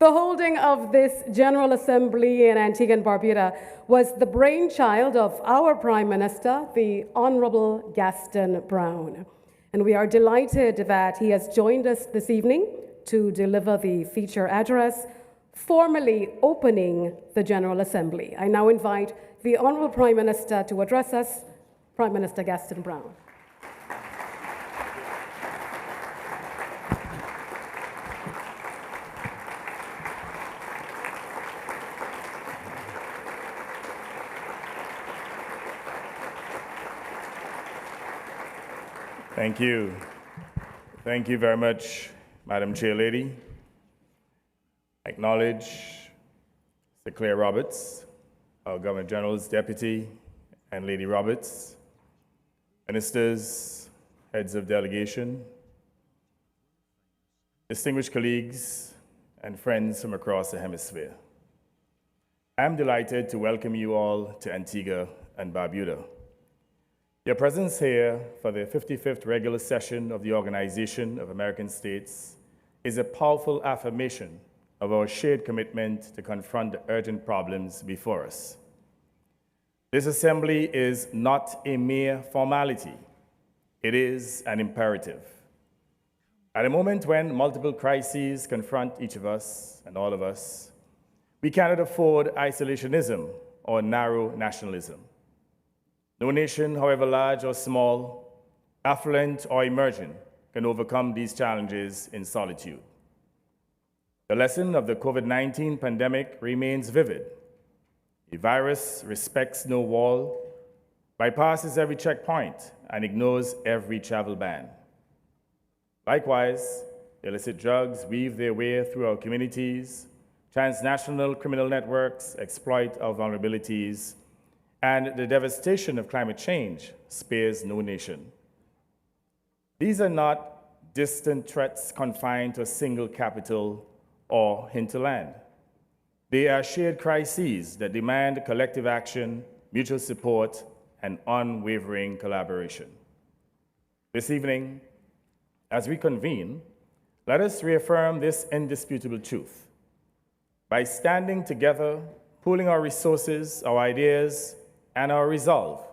The holding of this General Assembly in Antigua and Barbuda was the brainchild of our Prime Minister, the Honorable Gaston Brown. And we are delighted that he has joined us this evening to deliver the feature address, formally opening the General Assembly. I now invite the Honorable Prime Minister to address us, Prime Minister Gaston Brown. Thank you. Thank you very much, Madam Chair Lady. I acknowledge Sir Claire Roberts, our Governor General's Deputy, and Lady Roberts, ministers, heads of delegation, distinguished colleagues, and friends from across the hemisphere. I'm delighted to welcome you all to Antigua and Barbuda. Your presence here for the 55th regular session of the Organization of American States is a powerful affirmation of our shared commitment to confront the urgent problems before us. This assembly is not a mere formality. It is an imperative. At a moment when multiple crises confront each of us and all of us, we cannot afford isolationism or narrow nationalism. No nation, however large or small, affluent or emerging, can overcome these challenges in solitude. The lesson of the COVID-19 pandemic remains vivid. A virus respects no wall, bypasses every checkpoint, and ignores every travel ban. Likewise, illicit drugs weave their way through our communities, transnational criminal networks exploit our vulnerabilities, and the devastation of climate change spares no nation. These are not distant threats confined to a single capital or hinterland. They are shared crises that demand collective action, mutual support, and unwavering collaboration. This evening, as we convene, let us reaffirm this indisputable truth. By standing together, pooling our resources, our ideas, and our resolve,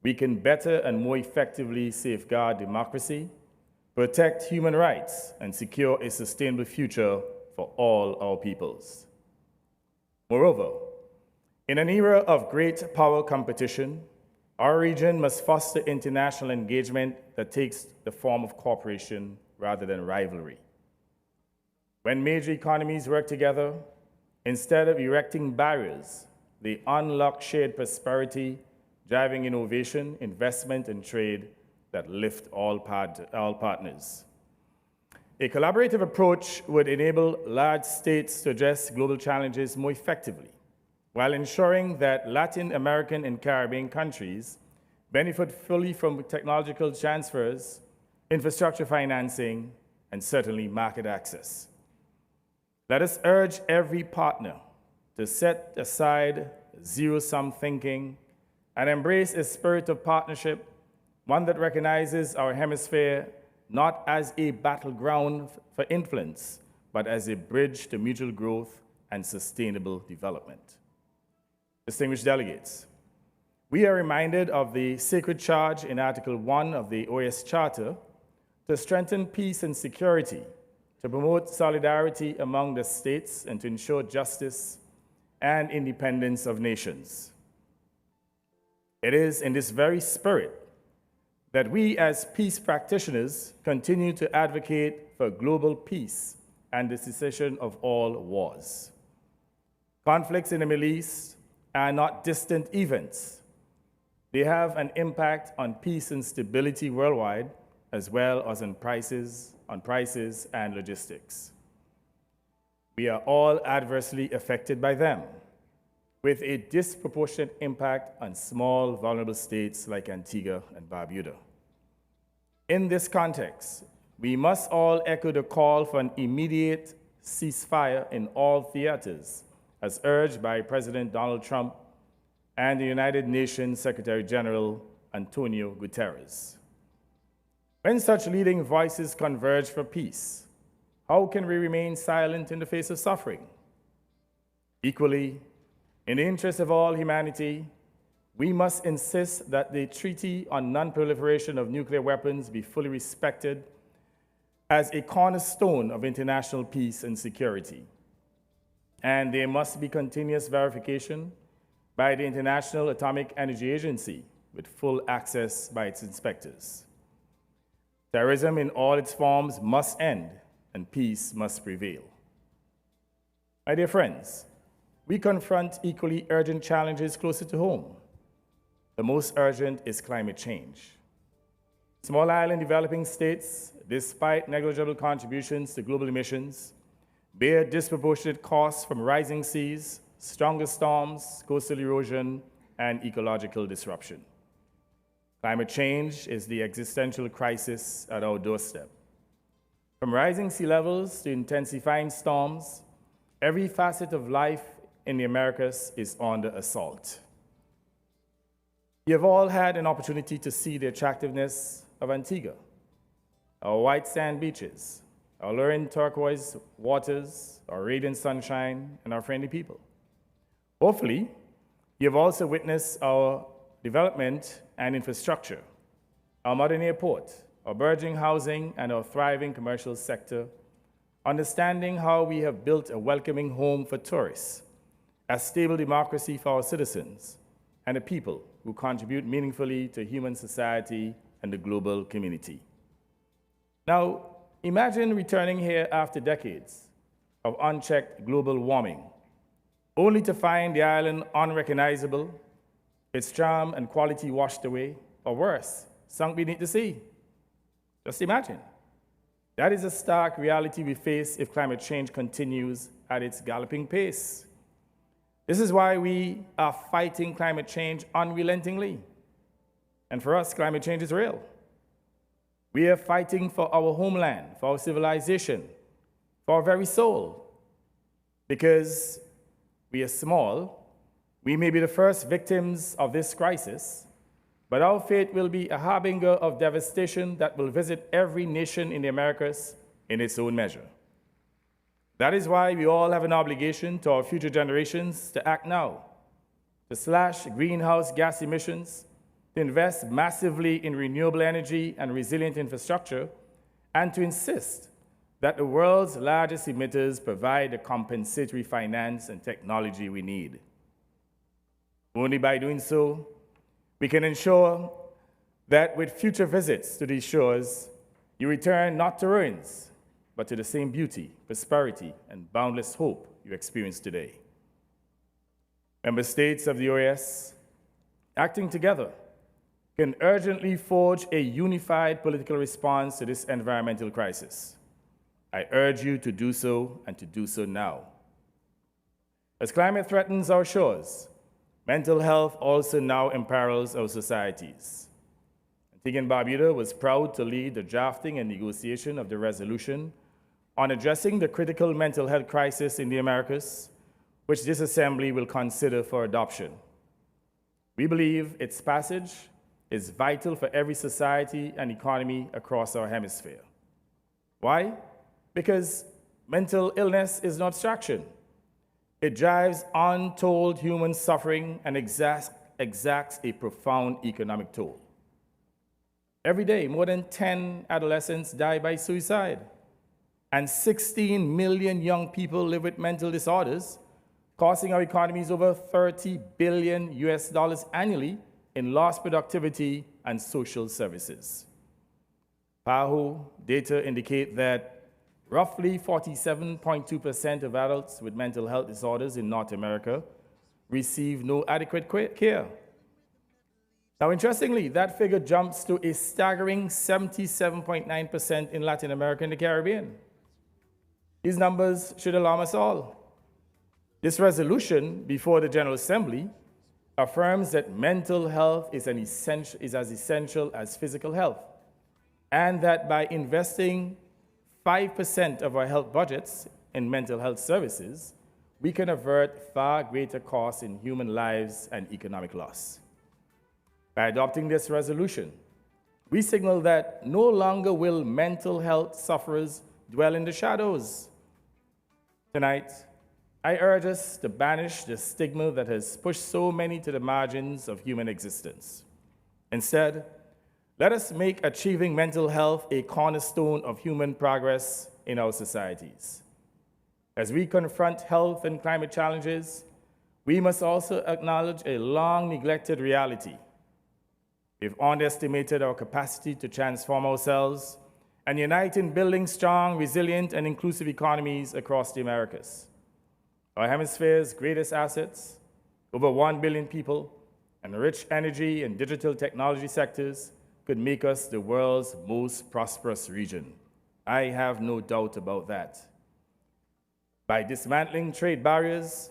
we can better and more effectively safeguard democracy, protect human rights, and secure a sustainable future for all our peoples. Moreover, in an era of great power competition, our region must foster international engagement that takes the form of cooperation rather than rivalry. When major economies work together, instead of erecting barriers, they unlock shared prosperity, driving innovation, investment, and trade that lift all partners. A collaborative approach would enable large states to address global challenges more effectively, while ensuring that Latin American and Caribbean countries benefit fully from technological transfers, infrastructure financing, and certainly market access. Let us urge every partner to set aside zero-sum thinking and embrace a spirit of partnership, one that recognizes our hemisphere not as a battleground for influence, but as a bridge to mutual growth and sustainable development. Distinguished delegates, we are reminded of the sacred charge in Article 1 of the OAS Charter to strengthen peace and security, to promote solidarity among the states, and to ensure justice and independence of nations. It is in this very spirit that we as peace practitioners continue to advocate for global peace and the cessation of all wars. Conflicts in the Middle East are not distant events. They have an impact on peace and stability worldwide, as well as on prices and logistics. We are all adversely affected by them, with a disproportionate impact on small, vulnerable states like Antigua and Barbuda. In this context, we must all echo the call for an immediate ceasefire in all theaters, as urged by President Donald Trump and the United Nations Secretary General Antonio Guterres. When such leading voices converge for peace, how can we remain silent in the face of suffering? Equally, in the interest of all humanity, we must insist that the Treaty on Non-Proliferation of Nuclear Weapons be fully respected as a cornerstone of international peace and security. And there must be continuous verification by the International Atomic Energy Agency with full access by its inspectors. Terrorism in all its forms must end, and peace must prevail. My dear friends, we confront equally urgent challenges closer to home. The most urgent is climate change. Small island developing states, despite negligible contributions to global emissions, bear disproportionate costs from rising seas, stronger storms, coastal erosion, and ecological disruption. Climate change is the existential crisis at our doorstep. From rising sea levels to intensifying storms, every facet of life in the Americas is under assault. You have all had an opportunity to see the attractiveness of Antigua, our white sand beaches, our alluring turquoise waters, our radiant sunshine, and our friendly people. Hopefully, you have also witnessed our development and infrastructure, our modern airport, our burgeoning housing, and our thriving commercial sector, understanding how we have built a welcoming home for tourists, a stable democracy for our citizens, and a people who contribute meaningfully to human society and the global community. Now, imagine returning here after decades of unchecked global warming, only to find the island unrecognizable, its charm and quality washed away, or worse, sunk beneath the sea. Just imagine. That is a stark reality we face if climate change continues at its galloping pace. This is why we are fighting climate change unrelentingly. And for us, climate change is real. We are fighting for our homeland, for our civilization, for our very soul. Because we are small, we may be the first victims of this crisis, but our fate will be a harbinger of devastation that will visit every nation in the Americas in its own measure. That is why we all have an obligation to our future generations to act now, to slash greenhouse gas emissions, to invest massively in renewable energy and resilient infrastructure, and to insist that the world's largest emitters provide the compensatory finance and technology we need. Only by doing so, we can ensure that with future visits to these shores, you return not to ruins, but to the same beauty, prosperity, and boundless hope you experience today. Member states of the OAS, acting together, can urgently forge a unified political response to this environmental crisis. I urge you to do so and to do so now. As climate threatens our shores, mental health also now imperils our societies. Antigua and Barbuda was proud to lead the drafting and negotiation of the resolution on addressing the critical mental health crisis in the Americas, which this Assembly will consider for adoption. We believe its passage is vital for every society and economy across our hemisphere. Why? Because mental illness is no abstraction. It drives untold human suffering and exacts a profound economic toll. Every day, more than 10 adolescents die by suicide, and 16 million young people live with mental disorders, costing our economies over $30 billion annually in lost productivity and social services. PAHO data indicate that roughly 47.2% of adults with mental health disorders in North America receive no adequate care. Now, interestingly, that figure jumps to a staggering 77.9% in Latin America and the Caribbean. These numbers should alarm us all. This resolution before the General Assembly affirms that mental health is as essential as physical health, and that by investing 5% of our health budgets in mental health services, we can avert far greater costs in human lives and economic loss. By adopting this resolution, we signal that no longer will mental health sufferers dwell in the shadows. Tonight, I urge us to banish the stigma that has pushed so many to the margins of human existence. Instead, let us make achieving mental health a cornerstone of human progress in our societies. As we confront health and climate challenges, we must also acknowledge a long-neglected reality. We've underestimated our capacity to transform ourselves and unite in building strong, resilient, and inclusive economies across the Americas. Our hemisphere's greatest assets, over 1 billion people, and rich energy and digital technology sectors could make us the world's most prosperous region. I have no doubt about that. By dismantling trade barriers,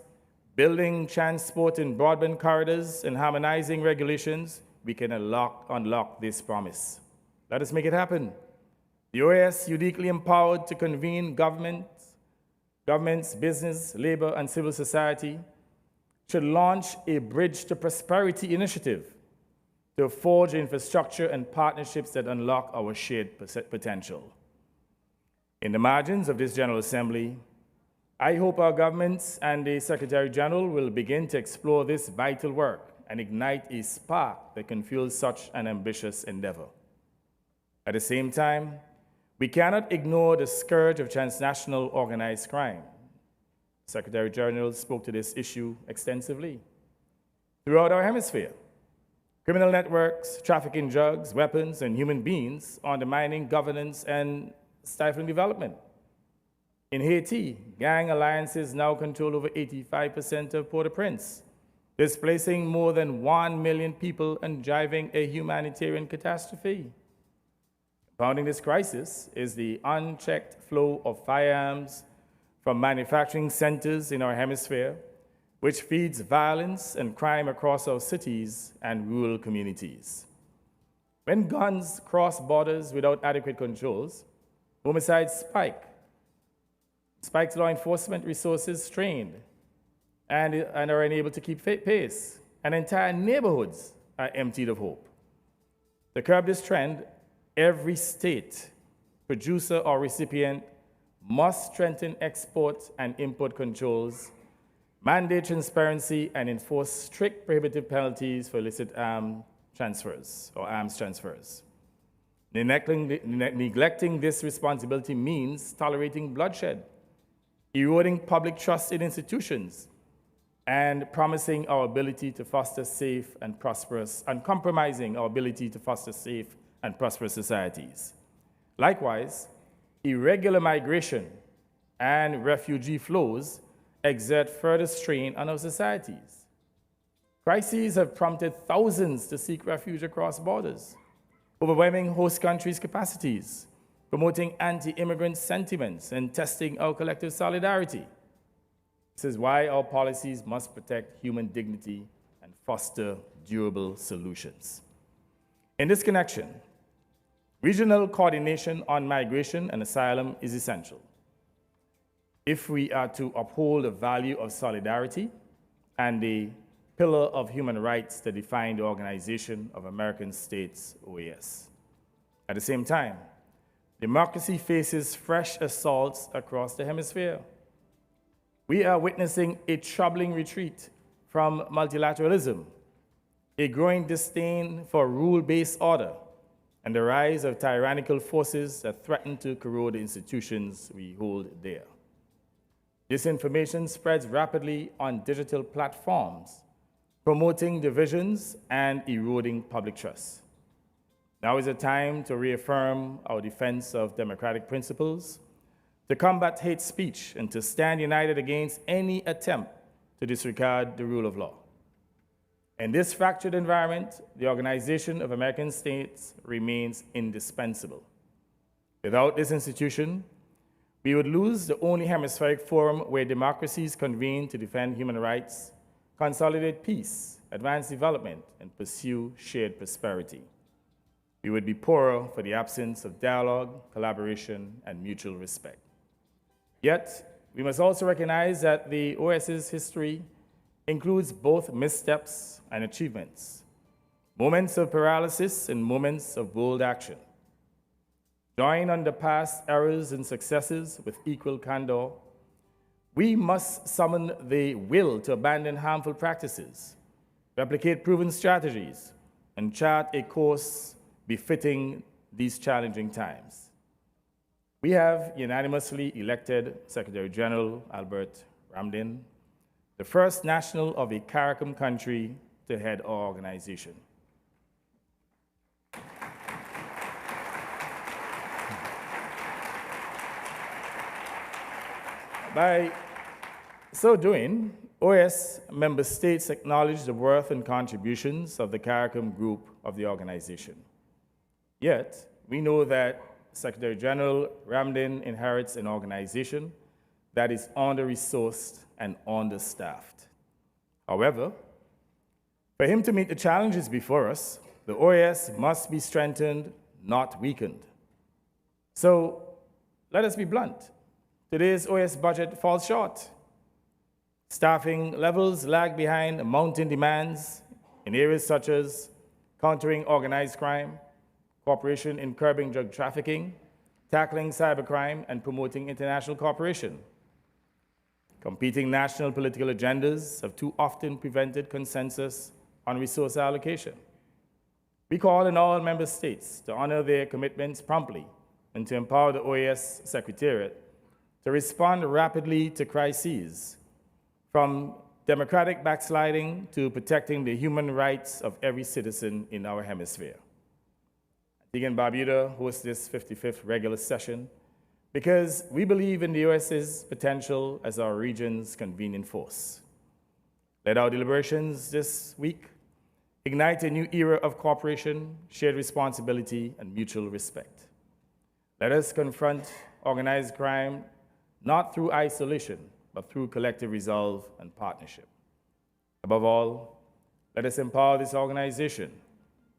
building transport and broadband corridors, and harmonizing regulations, we can unlock this promise. Let us make it happen. The OAS, uniquely empowered to convene governments, business, labor, and civil society, should launch a Bridge to Prosperity initiative to forge infrastructure and partnerships that unlock our shared potential. In the margins of this General Assembly, I hope our governments and the Secretary General will begin to explore this vital work and ignite a spark that can fuel such an ambitious endeavor. At the same time, we cannot ignore the scourge of transnational organized crime. Secretary General spoke to this issue extensively. Throughout our hemisphere, Criminal networks trafficking drugs, weapons, and human beings, undermining governance and stifling development. In Haiti, gang alliances now control over 85% of Port-au-Prince, displacing more than 1 million people and driving a humanitarian catastrophe. Compounding this crisis is the unchecked flow of firearms from manufacturing centers in our hemisphere, which feeds violence and crime across our cities and rural communities. When guns cross borders without adequate controls, homicides spikes law enforcement resources strained and are unable to keep pace, and entire neighborhoods are emptied of hope. To curb this trend, every state, producer or recipient must strengthen export and import controls, mandate transparency, and enforce strict prohibitive penalties for illicit arms transfers. Neglecting this responsibility means tolerating bloodshed, eroding public trust in institutions, and promising our ability to foster safe and prosperous, and compromising our ability to foster safe and prosperous societies. Likewise, irregular migration and refugee flows exert further strain on our societies. Crises have prompted thousands to seek refuge across borders, overwhelming host countries' capacities, promoting anti-immigrant sentiments, and testing our collective solidarity. This is why our policies must protect human dignity and foster durable solutions. In this connection, regional coordination on migration and asylum is essential if we are to uphold the value of solidarity and the pillar of human rights that define the Organization of American States, OAS. At the same time, democracy faces fresh assaults across the hemisphere. We are witnessing a troubling retreat from multilateralism, a growing disdain for rule-based order, and the rise of tyrannical forces that threaten to corrode the institutions we hold dear. Disinformation spreads rapidly on digital platforms, promoting divisions and eroding public trust. Now is the time to reaffirm our defense of democratic principles, to combat hate speech, and to stand united against any attempt to disregard the rule of law. In this fractured environment, the Organization of American States remains indispensable. Without this institution, we would lose the only hemispheric forum where democracies convene to defend human rights, consolidate peace, advance development, and pursue shared prosperity. We would be poorer for the absence of dialogue, collaboration, and mutual respect. Yet, we must also recognize that the OAS's history includes both missteps and achievements, moments of paralysis and moments of bold action. Drawing on the past errors and successes with equal candor, we must summon the will to abandon harmful practices, replicate proven strategies, and chart a course befitting these challenging times. We have unanimously elected Secretary General Albert Ramdin, the first national of a CARICOM country to head our organization. By so doing, OAS member states acknowledge the worth and contributions of the CARICOM group of the organization. Yet, we know that Secretary General Ramdin inherits an organization that is under-resourced and understaffed. However, for him to meet the challenges before us, the OAS must be strengthened, not weakened. So, let us be blunt. Today's OAS budget falls short. Staffing levels lag behind mounting demands in areas such as countering organized crime, cooperation in curbing drug trafficking, tackling cybercrime, and promoting international cooperation. Competing national political agendas have too often prevented consensus on resource allocation. We call on all member states to honor their commitments promptly and to empower the OAS Secretariat to respond rapidly to crises, from democratic backsliding to protecting the human rights of every citizen in our hemisphere. Antigua and Barbuda hosts this 55th regular session because we believe in the US's potential as our region's convening force. Let our deliberations this week ignite a new era of cooperation, shared responsibility, and mutual respect. Let us confront organized crime not through isolation, but through collective resolve and partnership. Above all, let us empower this organization,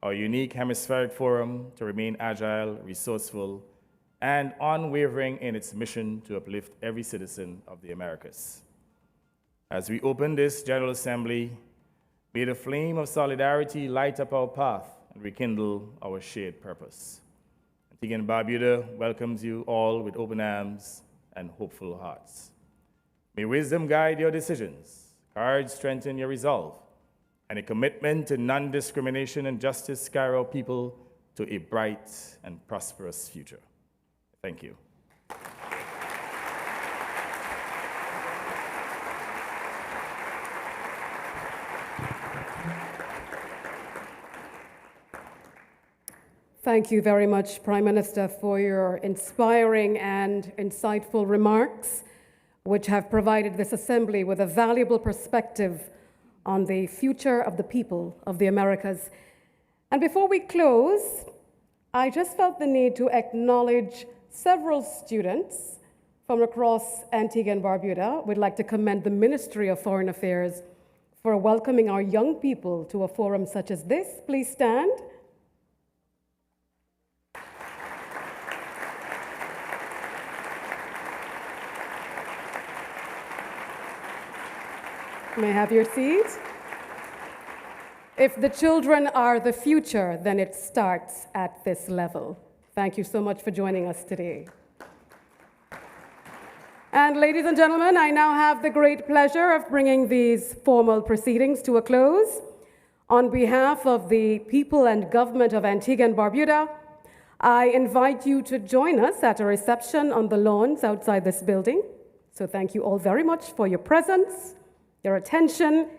our unique hemispheric forum, to remain agile, resourceful, and unwavering in its mission to uplift every citizen of the Americas. As we open this General Assembly, may the flame of solidarity light up our path and rekindle our shared purpose. Antigua and Barbuda welcomes you all with open arms and hopeful hearts. May wisdom guide your decisions, courage strengthen your resolve, and a commitment to non-discrimination and justice carry our people to a bright and prosperous future. Thank you. Thank you very much, Prime Minister, for your inspiring and insightful remarks, which have provided this Assembly with a valuable perspective on the future of the people of the Americas. And before we close, I just felt the need to acknowledge several students from across Antigua and Barbuda. We'd like to commend the Ministry of Foreign Affairs for welcoming our young people to a forum such as this. Please stand. May I have your seat? If the children are the future, then it starts at this level. Thank you so much for joining us today. And ladies and gentlemen, I now have the great pleasure of bringing these formal proceedings to a close. On behalf of the people and government of Antigua and Barbuda, I invite you to join us at a reception on the lawns outside this building. So thank you all very much for your presence, your attention,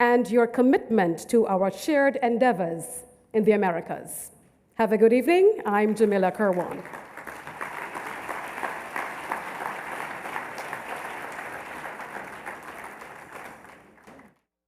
and your commitment to our shared endeavors in the Americas. Have a good evening. I'm Jamila Kirwan.